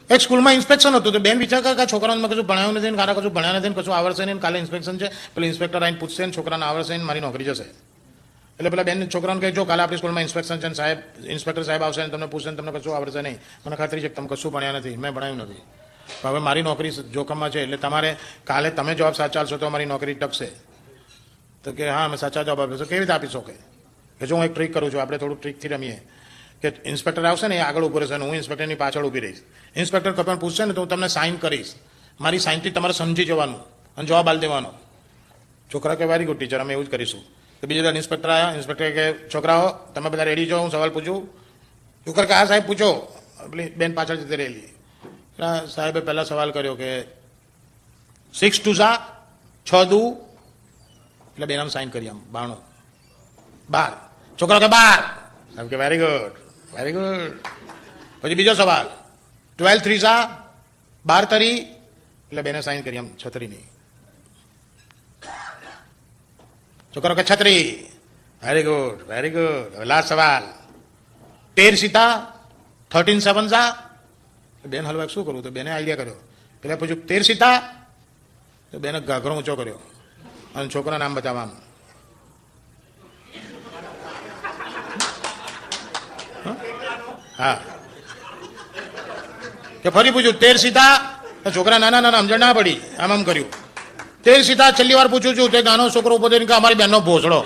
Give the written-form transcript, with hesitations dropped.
એક સ્કૂલમાં ઇન્સ્પેક્શન હતું તો બેન વિચાર કે છોકરાઓને મેં કશું ભણાયું નથી ને કારા કશું ભણ્યા નથી ને કશું આવડશે નહીં, કાલે ઇન્સ્પેક્શન છે, પેલા ઇન્સ્પેક્ટર આવીને પૂછશે ને છોકરાને આવડશે ને મારી નોકરી જશે. એટલે પેલા બેન છોકરાને કહે જો કાલે આપણી સ્કૂલમાં ઇન્સ્પેક્શન છે ને સાહેબ ઇન્સ્પેક્ટર સાહેબ આવશે ને તમને પૂછશે ને તમને કશું આવડશે નહીં, મને ખાતરી છે કે તમે કશું ભણ્યા નથી, મેં ભણાયું નથી, હવે મારી નોકરી જોખમમાં છે, એટલે તમારે કાલે તમે જવાબ સાચા આપશો તો અમારી નોકરી ટકશે. તો કે હા અમે સાચા જવાબ આપીશું. કેવી રીતે આપી શકે કે જો હું એક ટ્રીક કરું છું, આપણે થોડું ટ્રીકથી રમીએ કે ઇન્સ્પેક્ટર આવશે ને એ આગળ ઊભો રહેશે ને હું ઇન્સ્પેક્ટરની પાછળ ઊભી રહીશ. ઇન્સ્પેક્ટર કપણ પૂછશે ને તો હું તમને સાઇન કરીશ, મારી સાઇનથી તમારે સમજી જવાનું અને જવાબ આપી દેવાનો. છોકરા કે વેરી ગુડ ટીચર, અમે એવું જ કરીશું. તો બીજા દાડે ઇન્સ્પેક્ટર આવ્યા. ઇન્સ્પેક્ટર કે છોકરાઓ તમે બધા રેડી છો, હું સવાલ પૂછું. છોકરા કે હા સાહેબ પૂછો. પેલી બેન પાછળ જતી રહેલી. સાહેબે પહેલા સવાલ કર્યો કે 6 2 6 2 એટલે બેન આમ સાઇન કરી આમ 92 12. છોકરા કે 12. સાહેબ કે વેરી ગુડ વેરી ગુડ. પછી બીજો સવાલ 12 3 12 તરી એટલે બેને સાઇન કરી આમ 36ની. છોકરો કે 36. Very good very good. Last સવાલ 13 સીતા 13 7 બેન હલવા શું કરવું તો બેને આઈડિયા કર્યો. પેલા પૂછ્યું 13 સીતા તો બેને ઘાઘરો ઊંચો કર્યો અને છોકરા નામ બતાવવાનું. હા કે ફરી પૂછ્યું 13 સીતા, છોકરા નાના નાના સમજણ ના પડી આમ આમ કર્યું. 13 સીતા છેલ્લી વાર પૂછું છું તે નાનો છોકરો ઉભો થઈને કે અમારી બેનનો ભોસડો.